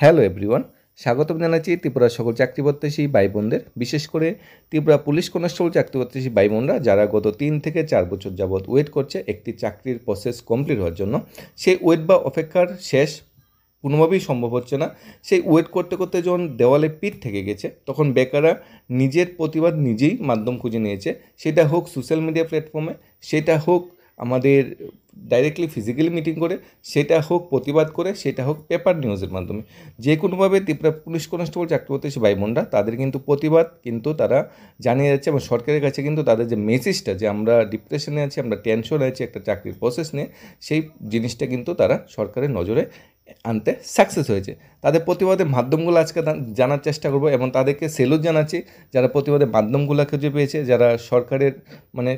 Hello everyone, স্বাগতম জানাচ্ছি ত্রিপুরার সকল চাকরি প্রত্যাশী ভাই বোনদের, বিশেষ করে ত্রিপুরা পুলিশ কনস্টেবল চাকরি প্রত্যাশী ভাই বোনরা যারা গত 3 থেকে 4 বছর যাবৎ ওয়েট করছে একটি চাকরির প্রসেস কমপ্লিট হওয়ার জন্য। সেই ওয়েট বা অপেক্ষার শেষ কোনোভাবেই সম্ভব হচ্ছে না। সেই ওয়েট করতে করতে যখন দেওয়ালে পিঠ থেকে গেছে, তখন বেকাররা নিজের প্রতিবাদ নিজেই মাধ্যম খুঁজে নিয়েছে। সেটা হোক সোশ্যাল মিডিয়া প্ল্যাটফর্মে, সেটা হোক আমাদের ডাইরেক্টলি ফিজিক্যালি মিটিং করে, সেটা হোক প্রতিবাদ করে, সেটা হোক পেপার নিউজের মাধ্যমে। যে কোনোভাবে ত্রিপুরা পুলিশ কনস্টেবল চাকরি প্রত্যাশী ভাই বোনরা তাদের কিন্তু প্রতিবাদ কিন্তু তারা জানিয়ে যাচ্ছে, এবং সরকারের কাছে কিন্তু তাদের যে মেসেজটা যে আমরা ডিপ্রেশনে আছি, আমরা টেনশনে আছি একটা চাকরির প্রসেস নিয়ে, সেই জিনিসটা কিন্তু তারা সরকারের নজরে আনতে সাকসেস হয়েছে। তাদের প্রতিবাদের মাধ্যমগুলো আজকে জানার চেষ্টা করব, এবং তাদেরকে সেলুট জানাচ্ছি যারা প্রতিবাদের মাধ্যমগুলো খুঁজে পেয়েছে, যারা সরকারের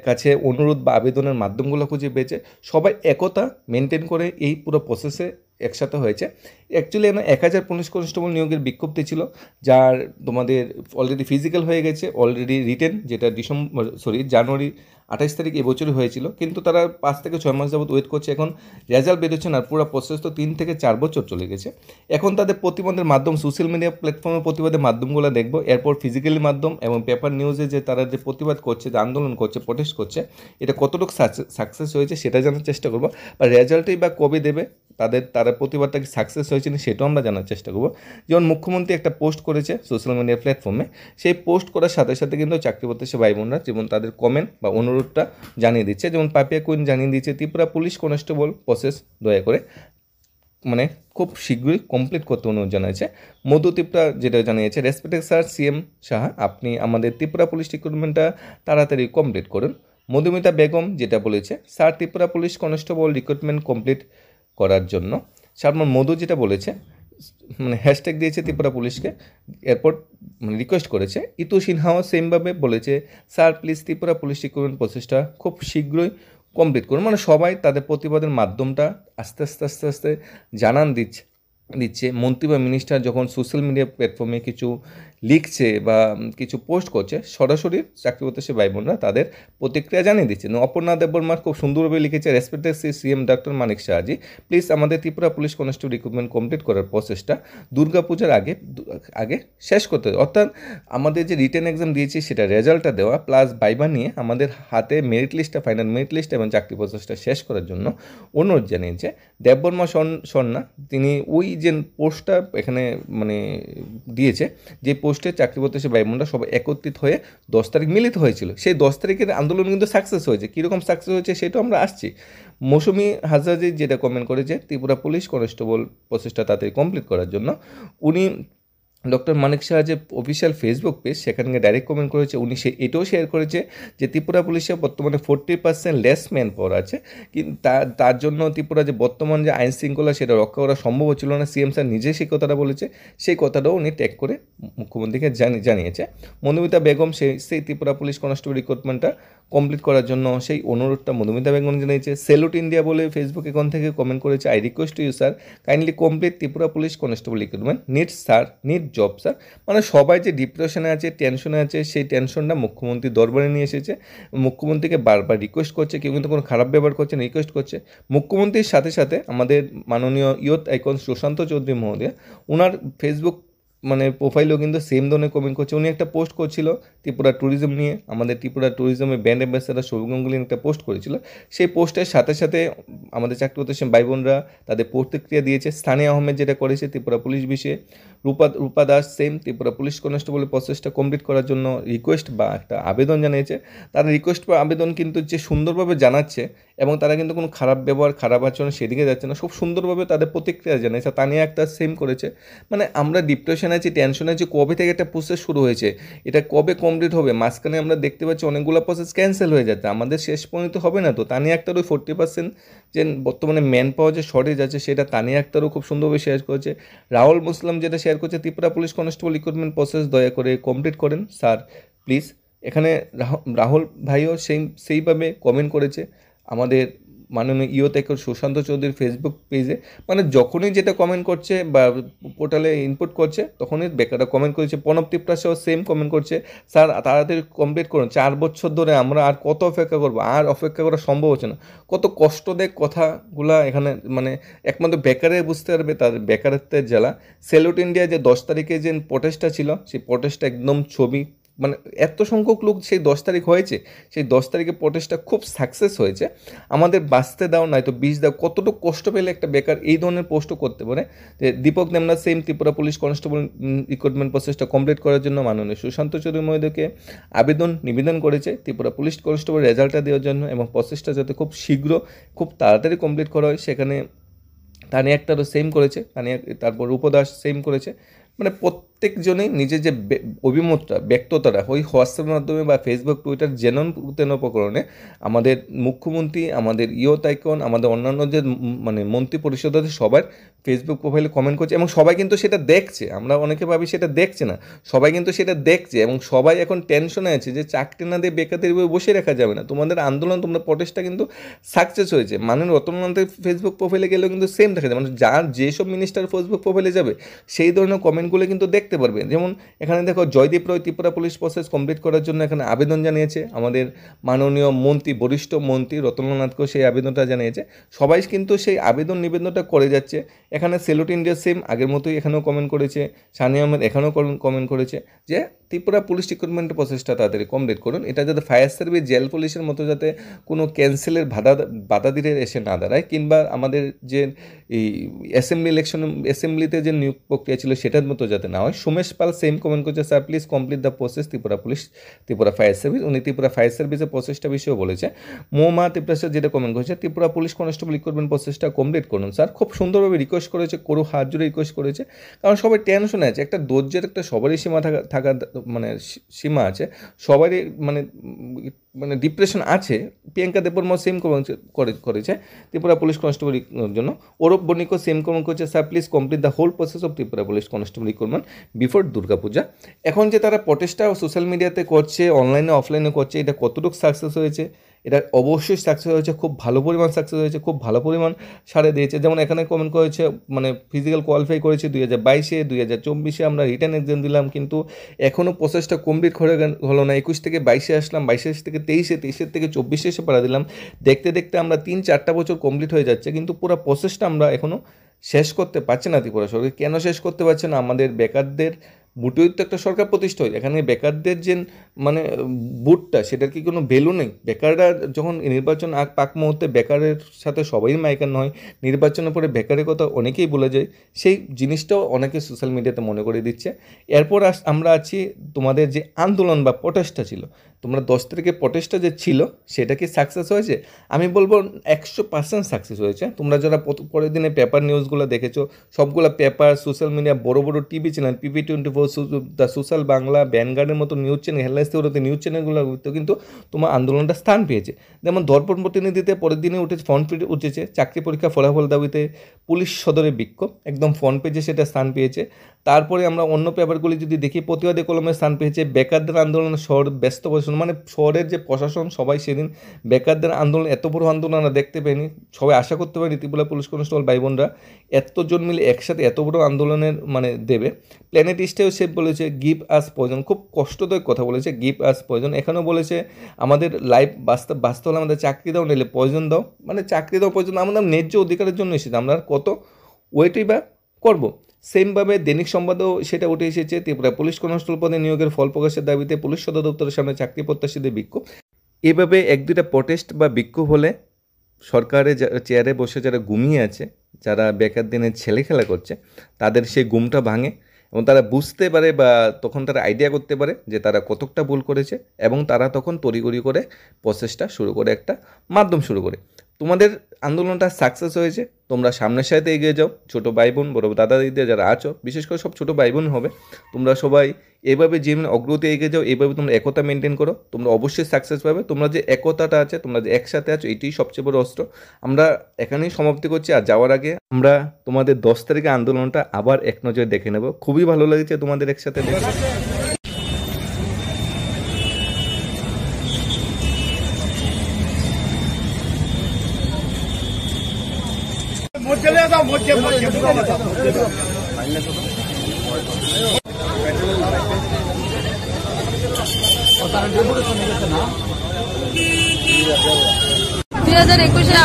কাছে অনুরোধ বা আবেদনের মাধ্যমগুলো খুঁজে পেয়েছে। সবাই একতা মেনটেন করে এই পুরো প্রসেসে একসাথে হয়েছে। অ্যাকচুয়ালি এখানে 1000 পুলিশ কনস্টেবল নিয়োগের বিজ্ঞপ্তি ছিল, যার তোমাদের অলরেডি ফিজিক্যাল হয়ে গেছে, অলরেডি রিটেন, যেটা জানুয়ারি 28 তারিখ এবছরই হয়েছিল, কিন্তু তারা 5 থেকে 6 মাস যাবত ওয়েট করছে। এখন রেজাল্ট বেরোচ্ছে না, পুরো প্রসেস তো 3 থেকে 4 বছর চলে গেছে। এখন তাদের প্রতিবাদের মাধ্যম সোশ্যাল মিডিয়া প্ল্যাটফর্মে প্রতিবাদের মাধ্যমগুলো দেখবো, এরপর ফিজিক্যালি মাধ্যম এবং পেপার নিউজে যে তারা যে প্রতিবাদ করছে, যে আন্দোলন করছে, প্রোটেস্ট করছে, এটা কতটুকু সাকসেস হয়েছে সেটা জানার চেষ্টা করবো। বা রেজাল্টই বা কবে দেবে, তারা প্রতিবাদটা কি সাকসেস হয়েছে না সেটাও আমরা জানার চেষ্টা করবো। যেমন মুখ্যমন্ত্রী একটা পোস্ট করেছে সোশ্যাল মিডিয়া প্ল্যাটফর্মে, সেই পোস্ট করার সাথে সাথে কিন্তু চাকরি প্রত্যাশী ভাই বোনরা যেমন তাদের কমেন্ট বা অনুরোধটা জানিয়ে দিচ্ছে। যেমন পাপিয়া কুইন জানিয়ে দিচ্ছে ত্রিপুরা পুলিশ কনস্টেবল প্রসেস দয়া করে খুব শীঘ্রই কমপ্লিট করতে অনুরোধ জানিয়েছে। মধু ত্রিপুরা যেটা জানিয়েছে, রেসপেক্টেড স্যার সিএম সাহা, আপনি আমাদের ত্রিপুরা পুলিশ রিক্রুটমেন্টটা তাড়াতাড়ি কমপ্লিট করুন। মধুমিতা বেগম যেটা বলেছে, sir Tripura police constable recruitment complete করার জন্য। সারমন মধু যেটা বলেছে, হ্যাশট্যাগ দিয়েছে ত্রিপুরা পুলিশকে, এরপর রিকোয়েস্ট করেছে। ইতু সিনহাও সেমভাবে বলেছে, sir please Tripura police recruitment প্রসেসটা খুব শীঘ্রই কমপ্লিট করুন। সবাই তাদের প্রতিবাদের মাধ্যমটা আস্তে আস্তে আস্তে আস্তে জানান দিচ্ছে। মন্ত্রী বা মিনিস্টার যখন সোশ্যাল মিডিয়া প্ল্যাটফর্মে কিছু লিখছে বা কিছু পোস্ট করছে, সরাসরি চাকরি প্রত্যাশী ভাই বোনরা তাদের প্রতিক্রিয়া জানিয়ে দিচ্ছে। অপর্ণা দেববর্মা খুব সুন্দরভাবে লিখেছে, respected CM doctor Manik Shahji, please আমাদের Tripura police constable recruitment complete করার প্রসেসটা দুর্গাপূজার আগে শেষ করতে হবে। অর্থাৎ আমাদের যে রিটেন এক্সাম দিয়েছি সেটা রেজাল্টটা দেওয়া প্লাস ভাইবা নিয়ে আমাদের হাতে মেরিট লিস্টটা, ফাইনাল মেরিট লিস্ট এবং চাকরি প্রসেসটা শেষ করার জন্য অনুরোধ জানিয়েছে। দেববর্মা স্বর্ণা, তিনি ওই যে পোস্টটা এখানে দিয়েছে, যে পোস্টে চাকরি প্রত্যাশী ভাই বোনরা সবাই একত্রিত হয়ে 10 তারিখ মিলিত হয়েছিল, সেই 10 তারিখের আন্দোলন কিন্তু সাকসেস হয়েছে। কীরকম সাকসেস হয়েছে সেটাও আমরা আসছি। মৌসুমি হাজরাজি যেটা কমেন্ট করেছে, ত্রিপুরা পুলিশ কনস্টেবল প্রসেসটা তাড়াতাড়ি কমপ্লিট করার জন্য, উনি ডক্টর মানিক শাহ যে অফিসিয়াল ফেসবুক পেজ সেখানে ডাইরেক্ট কমেন্ট করেছে। উনি এটাও শেয়ার করেছে যে ত্রিপুরা পুলিশে বর্তমানে 40% লেস ম্যান পাওয়ার আছে, কিন্তু তার জন্য ত্রিপুরা যে বর্তমান যে আইন শৃঙ্খলা সেটা রক্ষা করা সম্ভব হচ্ছিল না। সিএম স্যার নিজে সেই কথাটা বলেছে, সেই কথাটাও উনি ট্যাগ করে মুখ্যমন্ত্রীকে জানিয়েছে। মধুমিতা বেগম সেই ত্রিপুরা পুলিশ কনস্টেবল রিক্রুটমেন্টটা কমপ্লিট করার জন্য সেই অনুরোধটা মধুমিতা বেগম জানিয়েছে। সেলুট ইন্ডিয়া বলে ফেসবুক অ্যাকাউন্ট থেকে কমেন্ট করেছে, I request you sir kindly complete Tripura police constable recruitment need job sir. সবাই যে ডিপ্রেশনে আছে, টেনশনে আছে, সেই টেনশনটা মুখ্যমন্ত্রীর দরবারে নিয়ে এসেছে। মুখ্যমন্ত্রীকে বারবার রিকোয়েস্ট করছে, কেউ কিন্তু কোনো খারাপ ব্যবহার করছে না, রিকোয়েস্ট করছে। মুখ্যমন্ত্রীর সাথে সাথে আমাদের মাননীয় ইয়ুথ আইকন সুশান্ত চৌধুরী মহোদয়, ওনার ফেসবুক প্রোফাইলেও কিন্তু সেম ধরনের কমেন্ট করছে। উনি একটা পোস্ট করছিল ত্রিপুরা ট্যুরিজম নিয়ে, আমাদের ত্রিপুরা ট্যুরিজমের ব্র্যান্ড অ্যাম্বাসেডার সৌরভ গাঙ্গুলি একটা পোস্ট করেছিল। সেই পোস্টের সাথে সাথে আমাদের চাকরি প্রত্যাশী ভাই বোনরা তাদের প্রতিক্রিয়া দিয়েছে। স্থানীয় আহমেদ যেটা করেছে ত্রিপুরা পুলিশ বিষয়ে, রূপা দাস সেম ত্রিপুরা পুলিশ কনস্টেবলের প্রসেসটা কমপ্লিট করার জন্য রিকোয়েস্ট বা একটা আবেদন জানিয়েছে। তারা রিকোয়েস্ট বা আবেদন কিন্তু যে সুন্দরভাবে জানাচ্ছে, এবং তারা কিন্তু কোনো খারাপ ব্যবহার, খারাপ আচরণ সেদিকে যাচ্ছে না, খুব সুন্দরভাবে তাদের প্রতিক্রিয়া জানিয়েছে। তানিয়া একটা সেম করেছে। আমরা ডিপ্রেশন আছি, টেনশন আছি, কবে থেকে একটা প্রসেস শুরু হয়েছে, এটা কবে কমপ্লিট হবে? মাঝখানে আমরা দেখতে পাচ্ছি অনেকগুলো প্রসেস ক্যান্সেল হয়ে যাচ্ছে, আমাদের শেষ পর্যন্ত হবে না তো। তানিয়া আক্তার ওই 40% যে বর্তমানে ম্যান পাওয়ার যে শর্টেজ আছে সেটা তানিয়া আক্তারও খুব সুন্দরভাবে শেয়ার করেছে। রাহুল মুসলাম যেটা শেয়ার করছে, Tripura police constable recruitment process দয়া করে কমপ্লিট করেন স্যার প্লিজ। এখানে রাহুল ভাইও সেইভাবে কমেন্ট করেছে। আমাদের মাননীয় ইও তাইকন সুশান্ত চৌধুরীর ফেসবুক পেজে, মানে যখনই যেটা কমেন্ট করছে বা পোর্টালে ইনপুট করছে তখনই বেকাররা কমেন্ট করেছে। প্রণব ত্রিপুরা সহ সেম কমেন্ট করছে, স্যার তাড়াতাড়ি কমপ্লিট করুন, 4 বছর ধরে আমরা আর কত অপেক্ষা করবো, আর অপেক্ষা করা সম্ভব হচ্ছে না। কত কষ্টদায়ক কথাগুলা এখানে, মানে একমাত্র বেকারে বুঝতে পারবে তার বেকারত্বের জ্বালা। সেলুট ইন্ডিয়া যে 10 তারিখে যে প্রটেস্টটা ছিল, সেই প্রটেস্টটা একদম ছবি, মানে এত সংখ্যক লোক সেই 10 তারিখ হয়েছে, সেই 10 তারিখে প্রটেস্টটা খুব সাকসেস হয়েছে। আমাদের বাঁচতে দাও নয়তো বিষ দাও, কতটুকু কষ্ট পেলে একটা বেকার এই ধরনের পোস্টও করতে পারে। যে Dipak Debnath same Tripura police constable recruitment প্রসেসটা কমপ্লিট করার জন্য মাননীয় সুশান্ত চৌধুরী মহোদয়কে নিবেদন করেছে ত্রিপুরা পুলিশ কনস্টেবল রেজাল্টটা দেওয়ার জন্য, এবং প্রসেসটা যাতে খুব শীঘ্র খুব তাড়াতাড়ি কমপ্লিট করা হয়। সেখানে তানিয়া একটারও সেম করেছে, তানিয়া, তারপর রূপদাস সেম করেছে। মানে প্রত্যেকজনেই নিজের যে অভিমতটা ব্যক্ততাটা ওই হোয়াটসঅ্যাপের মাধ্যমে বা ফেসবুক টুইটার তেন উপকরণে আমাদের মুখ্যমন্ত্রী, আমাদের ইও তাইকন, আমাদের অন্যান্য যে মানে মন্ত্রী পরিষদ আছে সবার ফেসবুক প্রোফাইলে কমেন্ট করছে, এবং সবাই কিন্তু সেটা দেখছে। আমরা অনেকে ভাবি সেটা দেখছে না, সবাই কিন্তু সেটা দেখছে, এবং সবাই এখন টেনশনে আছে যে চাকরি না দিয়ে বেকারদের বসে রাখা যাবে না। তোমাদের আন্দোলন, তোমরা প্রটেস্টটা কিন্তু সাকসেস হয়েছে। মানে রতনলালের ফেসবুক প্রোফাইলে গেলেও কিন্তু সেম দেখা যায়, মানে যার যেসব মিনিস্টার ফেসবুক প্রোফাইলে যাবে সেই ধরনের কমেন্টগুলো কিন্তু দেখতে পারবে। যেমন এখানে দেখো জয়দীপ রয় ত্রিপুরা পুলিশ প্রসেস কমপ্লিট করার জন্য এখানে আবেদন জানিয়েছে, আমাদের মাননীয় মন্ত্রী, বরিষ্ঠ মন্ত্রী রতনলাল নাথকেও সেই আবেদনটা জানিয়েছে। সবাই কিন্তু সেই নিবেদনটা করে যাচ্ছে। এখানে সেলুট ইন্ডিয়া সেম আগের মতোই এখানেও কমেন্ট করেছে, সানিয়া আহমেদ এখানেও কমেন্ট করেছে যে ত্রিপুরা পুলিশ রিক্রুটমেন্টের প্রসেসটা তাড়াতাড়ি কমপ্লিট করুন, এটা যাতে ফায়ার সার্ভিস, জেল পুলিশের মতো যাতে কোনো ক্যান্সেলের বাধা দিতে এসে না দাঁড়ায়, কিংবা আমাদের যে এই অ্যাসেম্বলিতে যে নিয়োগ প্রক্রিয়া ছিল সেটার মতো যাতে না হয়। সুমেশ পাল সেম কমেন্ট করছে, sir please complete the process Tripura fire service. উনি ত্রিপুরা ফায়ার সার্ভিসের প্রসেসটা বিষয়েও বলেছে। মৌমা ত্রিপুরা যেটা কমেন্ট করেছে, ত্রিপুরা পুলিশ কনস্টেবল রিক্রুটমেন্ট প্রসেসটা কমপ্লিট করুন স্যার। খুব সুন্দরভাবে রিকোয়েস্ট করেছে, করু হাত জুড়ে রিকোয়েস্ট করেছে, কারণ সবাই টেনশনে আছে। একটা ধৈর্যের একটা সবারই থাকা মানে সীমা আছে, সবারই মানে ডিপ্রেশন আছে। প্রিয়াঙ্কা দেববর্মা সেম করেছে ত্রিপুরা পুলিশ কনস্টেবল জন্য। অরূপ বণিকও সেম কমেন্ট করেছে, sir please complete the whole process of Tripura police constable recruitment before Durga Puja. এখন যে তারা প্রটেস্টটা সোশ্যাল মিডিয়াতে করছে, অনলাইনে অফলাইনে করছে, এটা কতটুকু সাকসেস হয়েছে? এটা অবশ্যই সাকসেস হয়েছে, খুব ভালো পরিমাণ সাকসেস হয়েছে, খুব ভালো পরিমাণ সাড়ে দিয়েছে। যেমন এখানে কমেন্ট করেছে, মানে ফিজিক্যাল কোয়ালিফাই করেছে 2022-এ, 2024-এ আমরা রিটার্ন এক্সাম দিলাম, কিন্তু এখনও প্রসেসটা কমপ্লিট হলো না। 21 থেকে 22-এ আসলাম, 22 থেকে 23-এ, 23 থেকে 24-এ এসে পাড়া দিলাম। দেখতে দেখতে আমরা 3-4টা বছর কমপ্লিট হয়ে যাচ্ছে, কিন্তু পুরো প্রসেসটা আমরা এখনও শেষ করতে পারছে না ত্রিপুরা সরকার। কেন শেষ করতে পারছে না? আমাদের বেকারদের বুটেই তো একটা সরকার প্রতিষ্ঠা হয়, এখানে বেকারদের যে মানে বুটটা, সেটার কি কোনো ভ্যালু নেই? বেকাররা যখন নির্বাচন পাক মুহূর্তে বেকারের সাথে সবাই মাইকান হয়, নির্বাচনের পরে বেকারের কথা অনেকেই বলে যায়, সেই জিনিসটাও অনেকে সোশ্যাল মিডিয়াতে মনে করে দিচ্ছে। এরপর আমরা আছি তোমাদের যে আন্দোলন বা প্রটেস্টটা ছিল, তোমরা 10 তারিখে প্রটেস্টটা যে ছিল সেটা কি সাকসেস হয়েছে? আমি বলবো 100% সাকসেস হয়েছে। তোমরা যারা পরের দিনে পেপার নিউজগুলো দেখেছো, সবগুলো পেপার, সোশ্যাল মিডিয়া, বড় বড় TV channel, PP24, the social Bangla, ভ্যানগার্ডের মতো নিউজ চ্যানেল, হেডলাইন্স নিউজ চ্যানেলগুলোতে কিন্তু তোমার আন্দোলনটা স্থান পেয়েছে। যেমন দর্পণ প্রতিনিধিতে পরের দিনে ফ্রন্ট পেজে উঠেছে, চাকরি পরীক্ষা ফলাফল দাবিতে পুলিশ সদরে বিক্ষোভ, একদম ফ্রন্ট পেজে সেটা স্থান পেয়েছে। তারপরে আমরা অন্য পেপারগুলি যদি দেখি, প্রতিবাদী কলমে স্থান পেয়েছে। বেকারদের আন্দোলন শহর ব্যস্ত বসন, মানে শহরের যে প্রশাসন সবাই সেদিন বেকারদের আন্দোলন, এত বড় আন্দোলন আমরা দেখতে পাইনি, সবাই আশা করতে পারিনি ত্রিপুরা পুলিশ কনস্টেবল ভাই বোনরা এতজন মিলে একসাথে এত বড় আন্দোলনের মানে দেবে। প্ল্যানেট ইস্টেও সে বলেছে গিভ আস পয়জন, খুব কষ্টদায়ক কথা বলেছে, গিভ আস পয়জন। এখানেও বলেছে আমাদের লাইফ বাঁচতে হলে আমাদের চাকরি দাও, নিলে পয়জন দাও, মানে চাকরি দাও পয়জন, আমাদের ন্যায্য অধিকারের জন্য এসেছে, আমরা কত ওয়েটই বা করবো। সেমভাবে দৈনিক সংবাদও সেটা উঠে এসেছে, ত্রিপুরা পুলিশ কনস্টেবল পদে নিয়োগের ফল প্রকাশের দাবিতে পুলিশ সদর দপ্তরের সামনে চাকরি প্রত্যাশীদের বিক্ষোভ। এভাবে 1-2টা প্রটেস্ট বা বিক্ষোভ হলে সরকারের চেয়ারে বসে যারা ঘুমিয়ে আছে, যারা বেকার দিনে ছেলে খেলা করছে, তাদের সেই ঘুমটা ভাঙে এবং তারা বুঝতে পারে বা তখন তারা আইডিয়া করতে পারে যে তারা কতকটা ভুল করেছে, এবং তারা তখন তড়িঘড়ি করে প্রসেসটা শুরু করে, একটা মাধ্যম শুরু করে। তোমাদের আন্দোলনটা সাকসেস হয়েছে, তোমরা সামনের সাথে এগিয়ে যাও। ছোটো ভাই বোন, বড় দাদা দিদি যারা আছো, বিশেষ করে সব ছোটো ভাই বোন হবে, তোমরা সবাই এভাবে জীবনে অগ্রগতি এগিয়ে যাও, এভাবে তোমরা একতা মেনটেন করো, তোমরা অবশ্যই সাকসেস পাবে। তোমরা যে একতাটা আছে, তোমরা যে একসাথে আছো, এটাই সবচেয়ে বড় অস্ত্র। আমরা এখানেই সমাপ্তি করছি, আর যাওয়ার আগে আমরা তোমাদের 10 তারিখে আন্দোলনটা আবার এক নজরে দেখে নেব। খুবই ভালো লেগেছে তোমাদের একসাথে দেখে।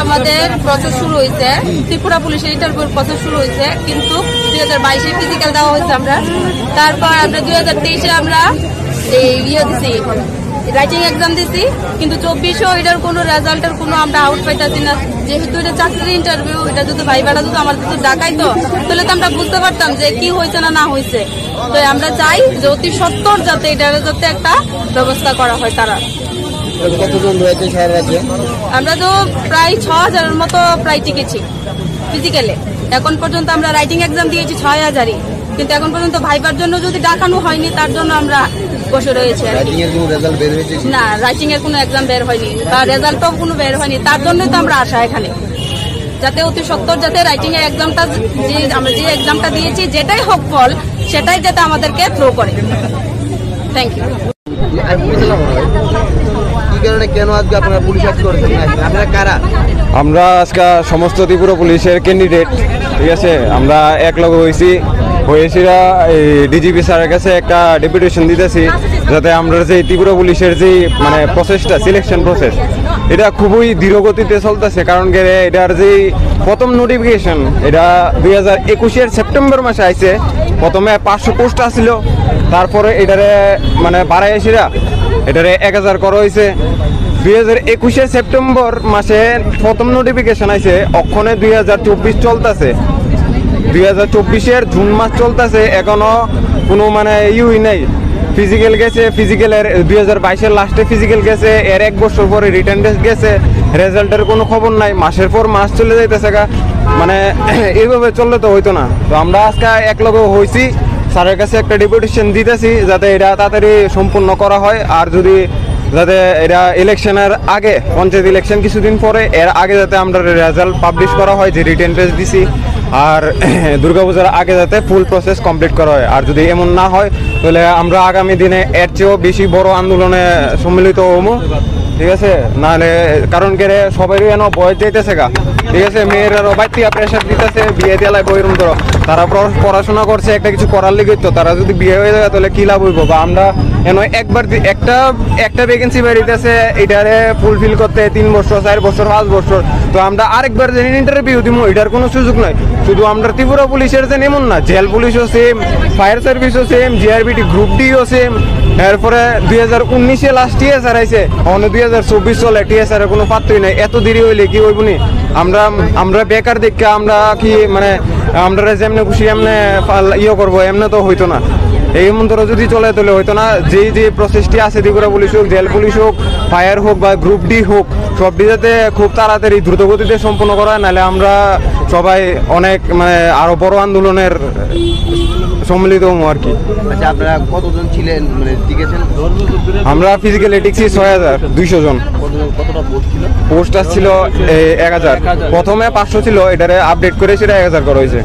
আমাদের প্রসেস শুরু হয়েছে, ত্রিপুরা পুলিশের ইন্টারভিউ প্রসেস শুরু হয়েছে, কিন্তু 2022 ফিজিক্যাল দেওয়া হয়েছে আমরা। তারপর আমরা 2023 আমরা দিছি, রাইটিং এক্সাম দিছি, কিন্তু 24 এটার কোনো রেজাল্টের কোনো আমরা আউট পাইতেছি না। যেহেতু এটা চাকরির ইন্টারভিউ, এটা যদি ভাইবাটা যদি আমাদের যদি ডাকাইতো তাহলে তো আমরা বুঝতে পারতাম যে কি হয়েছে না হয়েছে। তো আমরা চাই যে অতি সত্বর যাতে এটার যাতে একটা ব্যবস্থা করা হয়। তারা কতজন রয়েছে সারা রাজ্যে? আমরা তো প্রায় 6000-এর মতো প্রায় টিকেছি ফিজিক্যালে। এখন পর্যন্ত আমরা রাইটিং এক্সাম দিয়েছি 6000-ই, কিন্তু এখন পর্যন্ত ভাইবার জন্য যদি ডাকানো হয়নি, তার জন্য আমরা বসে রয়েছে। না, রাইটিং এর কোনো এক্সাম বের হয়নি বা রেজাল্টও কোনো বের হয়নি, তার জন্যই তো আমরা আসা এখানে, যাতে অতি সত্বর যাতে রাইটিং এর এক্সামটা আমরা যে এক্সামটা দিয়েছি যেটাই হোক ফল, সেটাই যাতে আমাদেরকে থ্রো করে। Thank you. কেন আজকে আপনারা পুলিশ আজকে করেছেন? আপনারা কারা? আমরা আজকে সমস্ত ত্রিপুরা পুলিশের ক্যান্ডিডেট, ঠিক আছে। আমরা এক লগ হয়েছিরা ডিজিপি স্যারের কাছে একটা ডেপুটেশন দিতেছি, যাতে আমরা যে ত্রিপুরা পুলিশের যে মানে প্রসেসটা, সিলেকশন প্রসেস, এটা খুবই ধীরগতিতে চলতেছে। কারণ এটার যে প্রথম নোটিফিকেশন, এটা 2021 সেপ্টেম্বর মাসে আইছে। প্রথমে 500 পোস্ট আসছিল, তারপরে এটারে মানে বাড়াইছিরা এটারে 1000 করা হয়েছে। 2021 সেপ্টেম্বর মাসে প্রথম নোটিফিকেশন আইছে, অক্ষণে 2024 চলতেছে, 2024 জুন মাস চলতেছে, এখনো কোনো মানে ইউই নাই। ফিজিক্যাল গেছে, ফিজিক্যালের 2022 লাস্টে ফিজিক্যাল গেছে, এর 1 বছর পরে রিটার্ন টেস্ট গেছে, রেজাল্টের কোনো খবর নাই। মাসের পর মাস চলে যাইতেছে গা, মানে এইভাবে চললে তো হইতো না। তো আমরা আজকে এক লগে হয়েছি, স্যারের কাছে একটা ডেপুটেশন দিতেছি যাতে এটা তাড়াতাড়ি সম্পূর্ণ করা হয়। আর যদি যাতে এটা ইলেকশনের আগে, পঞ্চায়েত ইলেকশন কিছুদিন পরে, এর আগে যাতে আমরা রেজাল্ট পাবলিশ করা হয় যে রিটেন টেস্ট দিছি, আর দুর্গাপূজার আগে যাতে ফুল প্রসেস কমপ্লিট করা হয়। আর যদি এমন না হয় তাহলে আমরা আগামী দিনে এর চেয়েও বেশি বড় আন্দোলনে সম্মিলিত হবো, ঠিক আছে। নাহলে কারণ কেড়ে সবারই এনে বয়স যাইতেছে গা, ঠিক আছে। মেয়েরারও বাইতিয়া প্রেশার দিতেছে, বিয়ে দিয়ে লাগবে এরকম ধরো। তারা পড়াশোনা করছে, একটা কিছু করার লিগে, তো তারা যদি বিয়ে হয়ে যায় তাহলে কি লাভ হইব? বা আমরা এনে একবার একটা ভ্যাকেন্সি বেরিয়েছে, এটারে ফুলফিল করতে 3 বছর, 4 বছর, 5 বছর। তো আমরা আরেকবার যে ইন্টারভিউ দিব, এটার কোনো সুযোগ নাই। শুধু আমরা ত্রিপুরা পুলিশের যে এমন না, জেল পুলিশও সেম, ফায়ার সার্ভিসও সেম, জিআরবিটি গ্রুপ ডিও সেম। এরপরে 2019 লাস্ট টিএসআর আইছে, অন্য 2024 চলে, টিএসআর কোনো পাত্রই নাই। এত দেরি হইলে কি হইব নি? আমরা বেকার দেখে আমরা কি মানে আমরা যেমনে খুশি এমনি ইয়ে করবো, এমনি তো হইতো না। এই মন্ত্র যদি চলে তাহলে হইতো না। যে প্রসেসটি আছে, ত্রিপুরা পুলিশ হোক, জেল পুলিশ হোক, ফায়ার হোক বা গ্রুপ ডি হোক, সবটি যাতে খুব তাড়াতাড়ি দ্রুতগতিতে সম্পন্ন করা হয়, নাহলে আমরা সবাই অনেক মানে আরো বড় আন্দোলনের সম্মিলিত হবো আর কি। আচ্ছা, আপনারা কতজন ছিলেন মানে টিকেছেন? আমরা ফিজিক্যালি টিকছি 6200 জন। কতটা পোস্ট ছিল? পোস্ট আসছিল 1000। প্রথমে 500 ছিল, এটারে আপডেট করে সেটা 1000 করা হয়েছে।